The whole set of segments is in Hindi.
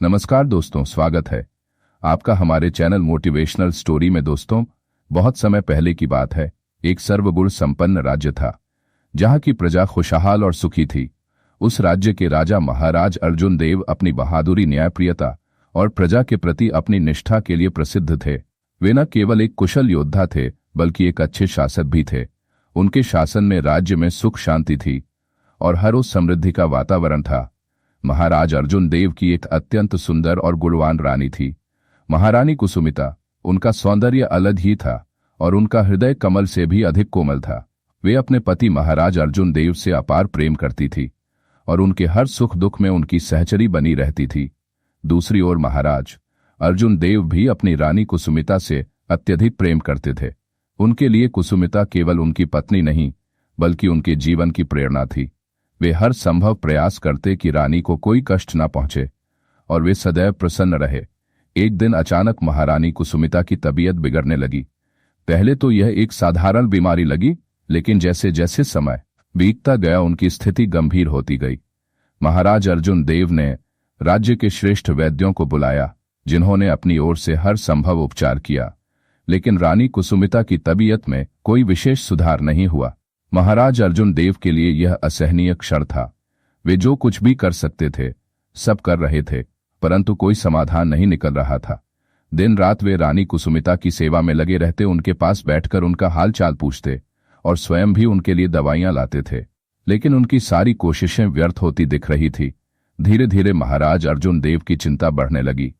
नमस्कार दोस्तों, स्वागत है आपका हमारे चैनल मोटिवेशनल स्टोरी में। दोस्तों, बहुत समय पहले की बात है। एक सर्वगुण संपन्न राज्य था जहां की प्रजा खुशहाल और सुखी थी। उस राज्य के राजा महाराज अर्जुन देव अपनी बहादुरी, न्यायप्रियता और प्रजा के प्रति अपनी निष्ठा के लिए प्रसिद्ध थे। वे न केवल एक कुशल योद्धा थे बल्कि एक अच्छे शासक भी थे। उनके शासन में राज्य में सुख शांति थी और हर उस समृद्धि का वातावरण था। महाराज अर्जुन देव की एक अत्यंत सुंदर और गुणवान रानी थी, महारानी कुसुमिता। उनका सौंदर्य अलग ही था और उनका हृदय कमल से भी अधिक कोमल था। वे अपने पति महाराज अर्जुन देव से अपार प्रेम करती थी और उनके हर सुख दुख में उनकी सहचरी बनी रहती थी। दूसरी ओर महाराज अर्जुन देव भी अपनी रानी कुसुमिता से अत्यधिक प्रेम करते थे। उनके लिए कुसुमिता केवल उनकी पत्नी नहीं बल्कि उनके जीवन की प्रेरणा थी। वे हर संभव प्रयास करते कि रानी को कोई कष्ट न पहुंचे और वे सदैव प्रसन्न रहे। एक दिन अचानक महारानी कुसुमिता की तबीयत बिगड़ने लगी। पहले तो यह एक साधारण बीमारी लगी, लेकिन जैसे जैसे समय बीतता गया उनकी स्थिति गंभीर होती गई। महाराज अर्जुन देव ने राज्य के श्रेष्ठ वैद्यों को बुलाया, जिन्होंने अपनी ओर से हर संभव उपचार किया, लेकिन रानी कुसुमिता की तबीयत में कोई विशेष सुधार नहीं हुआ। महाराज अर्जुन देव के लिए यह असहनीय क्षण था। वे जो कुछ भी कर सकते थे सब कर रहे थे, परंतु कोई समाधान नहीं निकल रहा था। दिन रात वे रानी कुसुमिता की सेवा में लगे रहते, उनके पास बैठकर उनका हाल चाल पूछते और स्वयं भी उनके लिए दवाइयां लाते थे, लेकिन उनकी सारी कोशिशें व्यर्थ होती दिख रही थी। धीरे धीरे महाराज अर्जुन देव की चिंता बढ़ने लगी।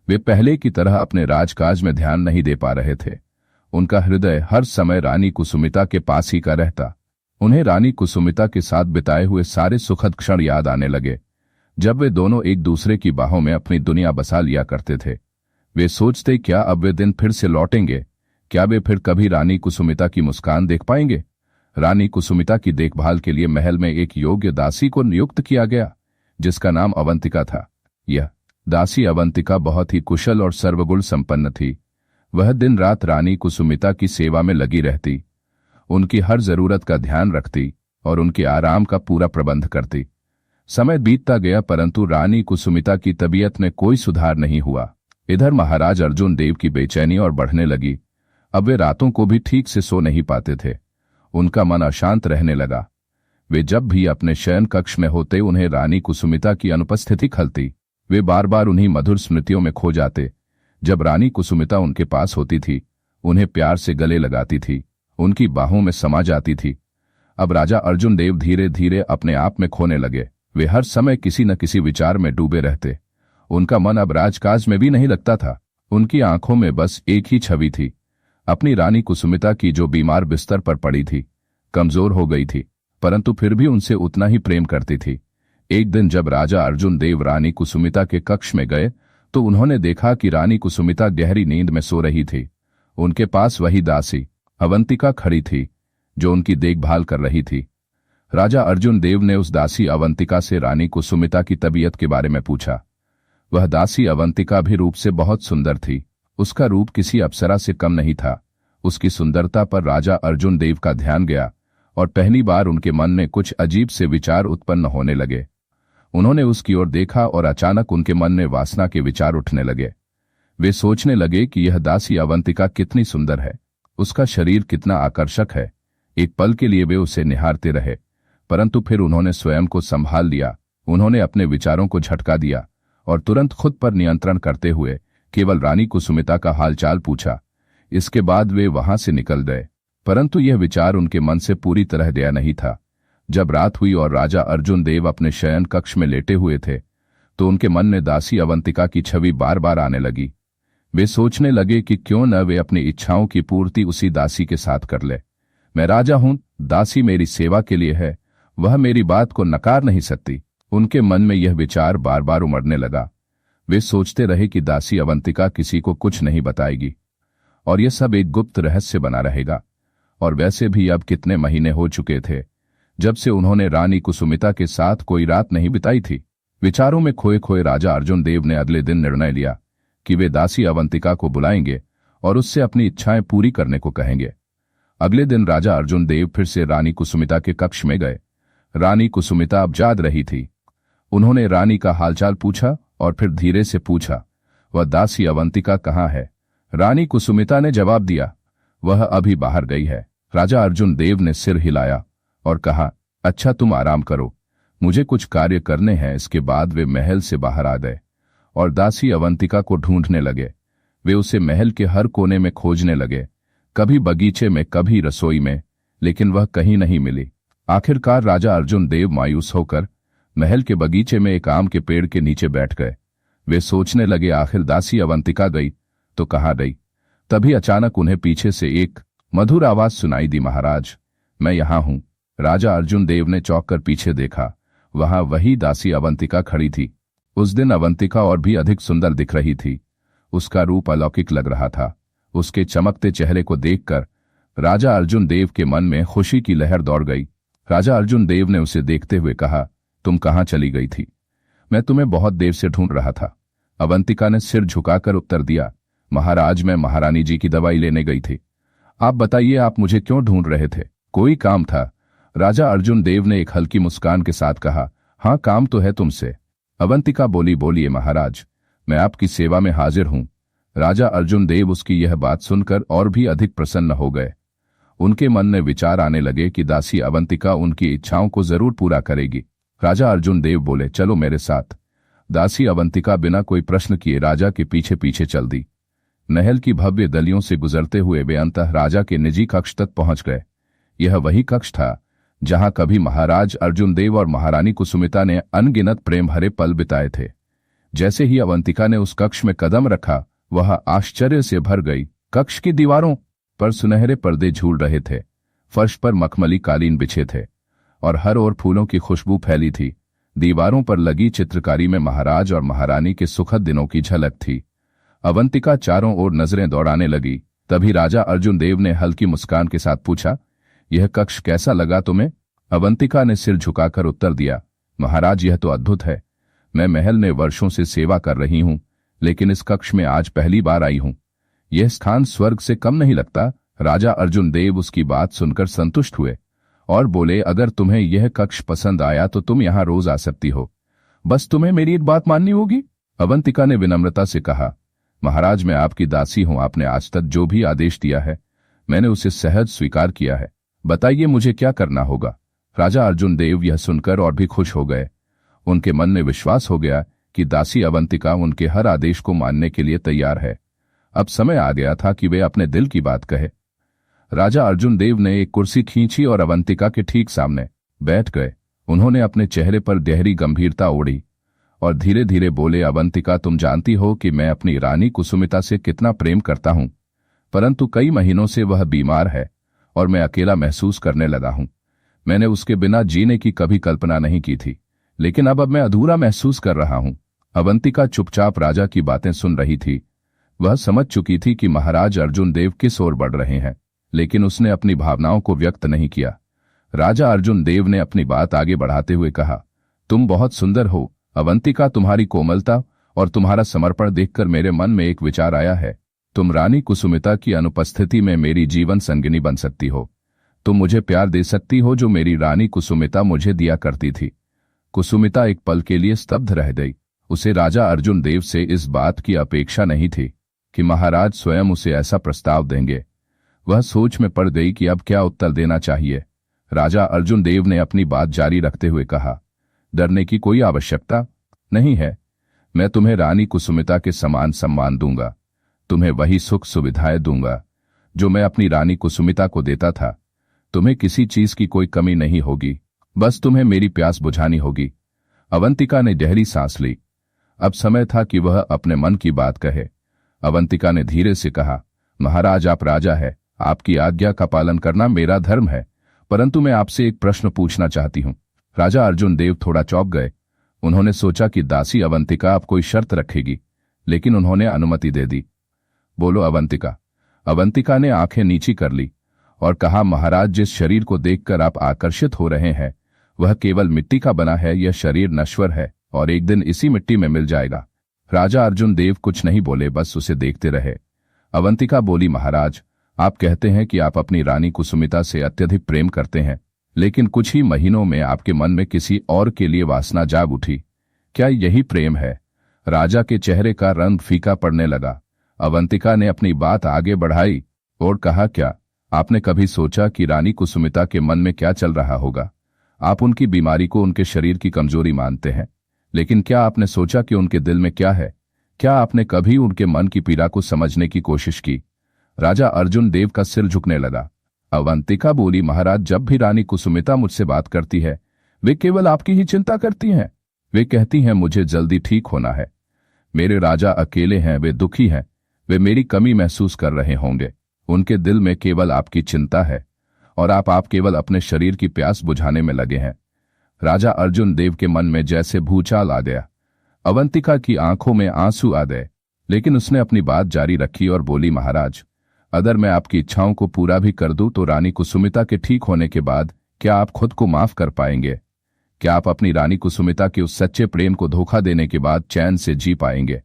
वे पहले की तरह अपने राजकाज में ध्यान नहीं दे पा रहे थे। उनका हृदय हर समय रानी कुसुमिता के पास ही का रहता। उन्हें रानी कुसुमिता के साथ बिताए हुए सारे सुखद क्षण याद आने लगे, जब वे दोनों एक दूसरे की बाहों में अपनी दुनिया बसा लिया करते थे। वे सोचते, क्या अब वे दिन फिर से लौटेंगे? क्या वे फिर कभी रानी कुसुमिता की मुस्कान देख पाएंगे? रानी कुसुमिता की देखभाल के लिए महल में एक योग्य दासी को नियुक्त किया गया, जिसका नाम अवंतिका था। यह दासी अवंतिका बहुत ही कुशल और सर्वगुण संपन्न थी। वह दिन रात रानी कुसुमिता की सेवा में लगी रहती, उनकी हर जरूरत का ध्यान रखती और उनके आराम का पूरा प्रबंध करती। समय बीतता गया, परंतु रानी कुसुमिता की तबीयत में कोई सुधार नहीं हुआ। इधर महाराज अर्जुन देव की बेचैनी और बढ़ने लगी। अब वे रातों को भी ठीक से सो नहीं पाते थे। उनका मन अशांत रहने लगा। वे जब भी अपने शयन कक्ष में होते, उन्हें रानी कुसुमिता की अनुपस्थिति खलती। वे बार बार उन्हीं मधुर स्मृतियों में खो जाते। जब रानी कुसुमिता उनके पास होती थी, उन्हें प्यार से गले लगाती थी, उनकी बाहों में समा जाती थी। अब राजा अर्जुन देव धीरे धीरे अपने आप में खोने लगे। वे हर समय किसी न किसी विचार में डूबे रहते। उनका मन अब राजकाज में भी नहीं लगता था। उनकी आंखों में बस एक ही छवि थी, अपनी रानी कुसुमिता की, जो बीमार बिस्तर पर पड़ी थी, कमजोर हो गई थी, परंतु फिर भी उनसे उतना ही प्रेम करती थी। एक दिन जब राजा अर्जुन देव रानी कुसुमिता के कक्ष में गए तो उन्होंने देखा कि रानी कुसुमिता गहरी नींद में सो रही थी। उनके पास वही दासी अवंतिका खड़ी थी, जो उनकी देखभाल कर रही थी। राजा अर्जुन देव ने उस दासी अवंतिका से रानी कुसुमिता की तबीयत के बारे में पूछा। वह दासी अवंतिका भी रूप से बहुत सुंदर थी। उसका रूप किसी अप्सरा से कम नहीं था। उसकी सुंदरता पर राजा अर्जुन देव का ध्यान गया और पहली बार उनके मन में कुछ अजीब से विचार उत्पन्न होने लगे। उन्होंने उसकी ओर देखा और अचानक उनके मन में वासना के विचार उठने लगे। वे सोचने लगे कि यह दासी अवंतिका कितनी सुंदर है, उसका शरीर कितना आकर्षक है। एक पल के लिए वे उसे निहारते रहे, परंतु फिर उन्होंने स्वयं को संभाल लिया। उन्होंने अपने विचारों को झटका दिया और तुरंत खुद पर नियंत्रण करते हुए केवल रानी कुसुमिता का हालचाल पूछा। इसके बाद वे वहां से निकल गए, परंतु यह विचार उनके मन से पूरी तरह गया नहीं था। जब रात हुई और राजा अर्जुन देव अपने शयन कक्ष में लेटे हुए थे, तो उनके मन में दासी अवंतिका की छवि बार बार आने लगी। वे सोचने लगे कि क्यों न वे अपनी इच्छाओं की पूर्ति उसी दासी के साथ कर ले। मैं राजा हूं, दासी मेरी सेवा के लिए है, वह मेरी बात को नकार नहीं सकती। उनके मन में यह विचार बार बार उमड़ने लगा। वे सोचते रहे कि दासी अवंतिका किसी को कुछ नहीं बताएगी और यह सब एक गुप्त रहस्य बना रहेगा। और वैसे भी अब कितने महीने हो चुके थे जब से उन्होंने रानी कुसुमिता के साथ कोई रात नहीं बिताई थी। विचारों में खोए खोए राजा अर्जुन देव ने अगले दिन निर्णय लिया कि वे दासी अवंतिका को बुलाएंगे और उससे अपनी इच्छाएं पूरी करने को कहेंगे। अगले दिन राजा अर्जुन देव फिर से रानी कुसुमिता के कक्ष में गए। रानी कुसुमिता अब जाग रही थी। उन्होंने रानी का हालचाल पूछा और फिर धीरे से पूछा, वह दासी अवंतिका कहाँ है? रानी कुसुमिता ने जवाब दिया, वह अभी बाहर गई है। राजा अर्जुन देव ने सिर हिलाया और कहा, अच्छा तुम आराम करो, मुझे कुछ कार्य करने हैं। इसके बाद वे महल से बाहर आ गए और दासी अवंतिका को ढूंढने लगे। वे उसे महल के हर कोने में खोजने लगे, कभी बगीचे में, कभी रसोई में, लेकिन वह कहीं नहीं मिली। आखिरकार राजा अर्जुन देव मायूस होकर महल के बगीचे में एक आम के पेड़ के नीचे बैठ गए। वे सोचने लगे, आखिर दासी अवंतिका गई तो कहाँ गई? तभी अचानक उन्हें पीछे से एक मधुर आवाज सुनाई दी, महाराज मैं यहां हूं। राजा अर्जुन देव ने चौंक कर पीछे देखा, वहां वही दासी अवंतिका खड़ी थी। उस दिन अवंतिका और भी अधिक सुंदर दिख रही थी। उसका रूप अलौकिक लग रहा था। उसके चमकते चेहरे को देखकर राजा अर्जुन देव के मन में खुशी की लहर दौड़ गई। राजा अर्जुन देव ने उसे देखते हुए कहा, तुम कहाँ चली गई थी? मैं तुम्हें बहुत देर से ढूंढ रहा था। अवंतिका ने सिर झुकाकर उत्तर दिया, महाराज मैं महारानी जी की दवाई लेने गई थी। आप बताइए, आप मुझे क्यों ढूंढ रहे थे? कोई काम था? राजा अर्जुन देव ने एक हल्की मुस्कान के साथ कहा, हाँ काम तो है तुमसे। अवंतिका बोली, बोलिए महाराज, मैं आपकी सेवा में हाजिर हूं। राजा अर्जुन देव उसकी यह बात सुनकर और भी अधिक प्रसन्न हो गए। उनके मन में विचार आने लगे कि दासी अवंतिका उनकी इच्छाओं को जरूर पूरा करेगी। राजा अर्जुन देव बोले, चलो मेरे साथ। दासी अवंतिका बिना कोई प्रश्न किए राजा के पीछे पीछे चल दी। महल की भव्य गलियों से गुजरते हुए वे अंततः राजा के निजी कक्ष तक पहुंच गए। यह वही कक्ष था जहां कभी महाराज अर्जुन देव और महारानी कुसुमिता ने अनगिनत प्रेम भरे पल बिताए थे। जैसे ही अवंतिका ने उस कक्ष में कदम रखा, वह आश्चर्य से भर गई। कक्ष की दीवारों पर सुनहरे पर्दे झूल रहे थे, फर्श पर मखमली कालीन बिछे थे और हर ओर फूलों की खुशबू फैली थी। दीवारों पर लगी चित्रकारी में महाराज और महारानी के सुखद दिनों की झलक थी। अवंतिका चारों ओर नजरें दौड़ाने लगी। तभी राजा अर्जुन देव ने हल्की मुस्कान के साथ पूछा, यह कक्ष कैसा लगा तुम्हें? अवंतिका ने सिर झुकाकर उत्तर दिया, महाराज यह तो अद्भुत है। मैं महल में वर्षों से सेवा कर रही हूं, लेकिन इस कक्ष में आज पहली बार आई हूं। यह स्थान स्वर्ग से कम नहीं लगता। राजा अर्जुन देव उसकी बात सुनकर संतुष्ट हुए और बोले, अगर तुम्हें यह कक्ष पसंद आया तो तुम यहां रोज आ सकती हो, बस तुम्हें मेरी एक बात माननी होगी। अवंतिका ने विनम्रता से कहा, महाराज मैं आपकी दासी हूं, आपने आज तक जो भी आदेश दिया है मैंने उसे सहज स्वीकार किया है। बताइए मुझे क्या करना होगा? राजा अर्जुन देव यह सुनकर और भी खुश हो गए। उनके मन में विश्वास हो गया कि दासी अवंतिका उनके हर आदेश को मानने के लिए तैयार है। अब समय आ गया था कि वे अपने दिल की बात कहे। राजा अर्जुन देव ने एक कुर्सी खींची और अवंतिका के ठीक सामने बैठ गए। उन्होंने अपने चेहरे पर गहरी गंभीरता ओढ़ी और धीरे धीरे बोले, अवंतिका तुम जानती हो कि मैं अपनी रानी कुसुमिता से कितना प्रेम करता हूं, परंतु कई महीनों से वह बीमार है और मैं अकेला महसूस करने लगा हूं। मैंने उसके बिना जीने की कभी कल्पना नहीं की थी, लेकिन अब मैं अधूरा महसूस कर रहा हूं। अवंतिका चुपचाप राजा की बातें सुन रही थी। वह समझ चुकी थी कि महाराज अर्जुन देव किस ओर बढ़ रहे हैं, लेकिन उसने अपनी भावनाओं को व्यक्त नहीं किया। राजा अर्जुन देव ने अपनी बात आगे बढ़ाते हुए कहा, तुम बहुत सुंदर हो अवंतिका, तुम्हारी कोमलता और तुम्हारा समर्पण देखकर मेरे मन में एक विचार आया है। तुम रानी कुसुमिता की अनुपस्थिति में मेरी जीवन संगिनी बन सकती हो। तुम मुझे प्यार दे सकती हो जो मेरी रानी कुसुमिता मुझे दिया करती थी। कुसुमिता एक पल के लिए स्तब्ध रह गई। उसे राजा अर्जुन देव से इस बात की अपेक्षा नहीं थी कि महाराज स्वयं उसे ऐसा प्रस्ताव देंगे। वह सोच में पड़ गई कि अब क्या उत्तर देना चाहिए। राजा अर्जुन देव ने अपनी बात जारी रखते हुए कहा, डरने की कोई आवश्यकता नहीं है। मैं तुम्हें रानी कुसुमिता के समान सम्मान दूंगा, तुम्हें वही सुख सुविधाएं दूंगा जो मैं अपनी रानी कुसुमिता को देता था। तुम्हें किसी चीज की कोई कमी नहीं होगी, बस तुम्हें मेरी प्यास बुझानी होगी। अवंतिका ने गहरी सांस ली। अब समय था कि वह अपने मन की बात कहे। अवंतिका ने धीरे से कहा, महाराज आप राजा है, आपकी आज्ञा का पालन करना मेरा धर्म है, परंतु मैं आपसे एक प्रश्न पूछना चाहती हूं। राजा अर्जुन देव थोड़ा चौंक गए। उन्होंने सोचा कि दासी अवंतिका अब कोई शर्त रखेगी, लेकिन उन्होंने अनुमति दे दी। बोलो अवंतिका। अवंतिका ने आंखें नीची कर ली और कहा, महाराज जिस शरीर को देखकर आप आकर्षित हो रहे हैं वह केवल मिट्टी का बना है। यह शरीर नश्वर है और एक दिन इसी मिट्टी में मिल जाएगा। राजा अर्जुन देव कुछ नहीं बोले, बस उसे देखते रहे। अवंतिका बोली, महाराज आप कहते हैं कि आप अपनी रानी कुसुमिता से अत्यधिक प्रेम करते हैं, लेकिन कुछ ही महीनों में आपके मन में किसी और के लिए वासना जाग उठी। क्या यही प्रेम है? राजा के चेहरे का रंग फीका पड़ने लगा। अवंतिका ने अपनी बात आगे बढ़ाई और कहा, क्या आपने कभी सोचा कि रानी कुसुमिता के मन में क्या चल रहा होगा? आप उनकी बीमारी को उनके शरीर की कमजोरी मानते हैं, लेकिन क्या आपने सोचा कि उनके दिल में क्या है? क्या आपने कभी उनके मन की पीड़ा को समझने की कोशिश की? राजा अर्जुन देव का सिर झुकने लगा। अवंतिका बोली, महाराज, जब भी रानी कुसुमिता मुझसे बात करती है वे केवल आपकी ही चिंता करती हैं। वे कहती हैं मुझे जल्दी ठीक होना है। मेरे राजा अकेले हैं, वे दुखी हैं, वे मेरी कमी महसूस कर रहे होंगे। उनके दिल में केवल आपकी चिंता है और आप केवल अपने शरीर की प्यास बुझाने में लगे हैं। राजा अर्जुन देव के मन में जैसे भूचाल आ गया। अवंतिका की आंखों में आंसू आ गए, लेकिन उसने अपनी बात जारी रखी और बोली, महाराज, अगर मैं आपकी इच्छाओं को पूरा भी कर दूं तो रानी कुसुमिता के ठीक होने के बाद क्या आप खुद को माफ कर पाएंगे? क्या आप अपनी रानी कुसुमिता के उस सच्चे प्रेम को धोखा देने के बाद चैन से जी पाएंगे?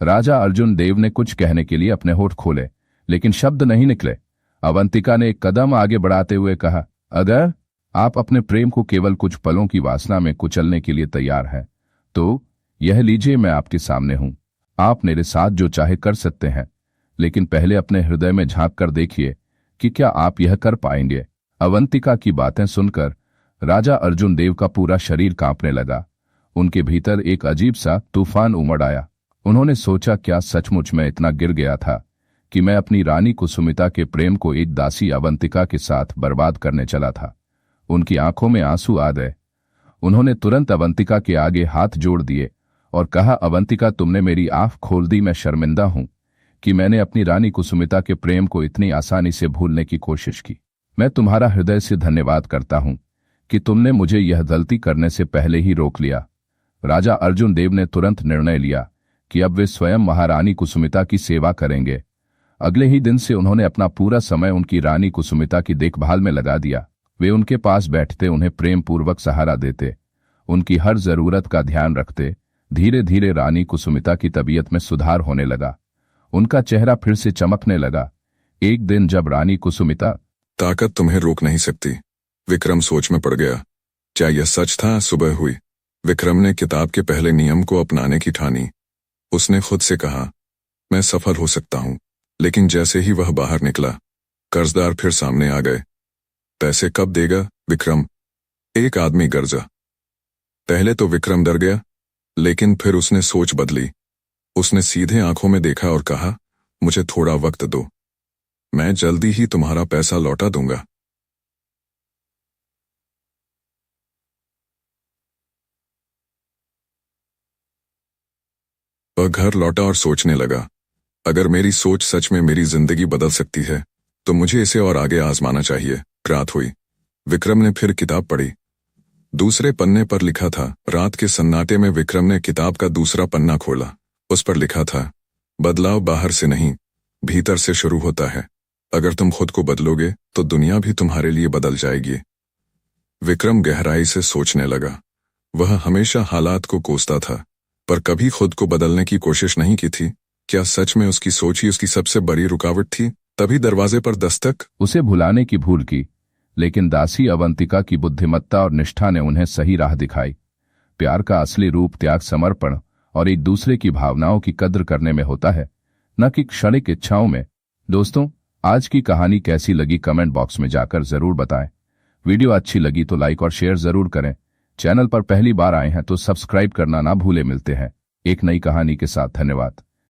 राजा अर्जुन देव ने कुछ कहने के लिए अपने होठ खोले, लेकिन शब्द नहीं निकले। अवंतिका ने एक कदम आगे बढ़ाते हुए कहा, अगर आप अपने प्रेम को केवल कुछ पलों की वासना में कुचलने के लिए तैयार हैं तो यह लीजिए, मैं आपके सामने हूं। आप मेरे साथ जो चाहे कर सकते हैं, लेकिन पहले अपने हृदय में झांक कर देखिए कि क्या आप यह कर पाएंगे। अवंतिका की बातें सुनकर राजा अर्जुन देव का पूरा शरीर कांपने लगा। उनके भीतर एक अजीब सा तूफान उमड़ आया। उन्होंने सोचा, क्या सचमुच मैं इतना गिर गया था कि मैं अपनी रानी कुसुमिता के प्रेम को एक दासी अवंतिका के साथ बर्बाद करने चला था? उनकी आंखों में आंसू आ गए। उन्होंने तुरंत अवंतिका के आगे हाथ जोड़ दिए और कहा, अवंतिका, तुमने मेरी आंख खोल दी। मैं शर्मिंदा हूं कि मैंने अपनी रानी कुसुमिता के प्रेम को इतनी आसानी से भूलने की कोशिश की। मैं तुम्हारा हृदय से धन्यवाद करता हूं कि तुमने मुझे यह गलती करने से पहले ही रोक लिया। राजा अर्जुन देव ने तुरंत निर्णय लिया कि अब वे स्वयं महारानी कुसुमिता की सेवा करेंगे। अगले ही दिन से उन्होंने अपना पूरा समय उनकी रानी कुसुमिता की देखभाल में लगा दिया। वे उनके पास बैठते, उन्हें प्रेम पूर्वक सहारा देते, उनकी हर जरूरत का ध्यान रखते। धीरे धीरे रानी कुसुमिता की तबीयत में सुधार होने लगा। उनका चेहरा फिर से चमकने लगा। एक दिन जब रानी कुसुमिता, ताकत तुम्हें रोक नहीं सकती। विक्रम सोच में पड़ गया। क्या यह सच था? सुबह हुई। विक्रम ने किताब के पहले नियम को अपनाने की ठानी। उसने खुद से कहा, मैं सफल हो सकता हूं। लेकिन जैसे ही वह बाहर निकला, कर्जदार फिर सामने आ गए। पैसे कब देगा विक्रम? एक आदमी गरजा। पहले तो विक्रम डर गया, लेकिन फिर उसने सोच बदली। उसने सीधे आंखों में देखा और कहा, मुझे थोड़ा वक्त दो, मैं जल्दी ही तुम्हारा पैसा लौटा दूंगा। वह घर लौटा और सोचने लगा, अगर मेरी सोच सच में मेरी जिंदगी बदल सकती है तो मुझे इसे और आगे आजमाना चाहिए। रात हुई। विक्रम ने फिर किताब पढ़ी। दूसरे पन्ने पर लिखा था। रात के सन्नाटे में विक्रम ने किताब का दूसरा पन्ना खोला। उस पर लिखा था, बदलाव बाहर से नहीं, भीतर से शुरू होता है। अगर तुम खुद को बदलोगे तो दुनिया भी तुम्हारे लिए बदल जाएगी। विक्रम गहराई से सोचने लगा। वह हमेशा हालात को कोसता था, पर कभी खुद को बदलने की कोशिश नहीं की थी। क्या सच में उसकी सोच ही उसकी सबसे बड़ी रुकावट थी? तभी दरवाजे पर दस्तक। उसे भुलाने की भूल की, लेकिन दासी अवंतिका की बुद्धिमत्ता और निष्ठा ने उन्हें सही राह दिखाई। प्यार का असली रूप त्याग, समर्पण और एक दूसरे की भावनाओं की कद्र करने में होता है, न कि क्षणिक इच्छाओं में। दोस्तों, आज की कहानी कैसी लगी कमेंट बॉक्स में जाकर जरूर बताएं। वीडियो अच्छी लगी तो लाइक और शेयर जरूर करें। चैनल पर पहली बार आए हैं तो सब्सक्राइब करना ना भूले। मिलते हैं एक नई कहानी के साथ। धन्यवाद।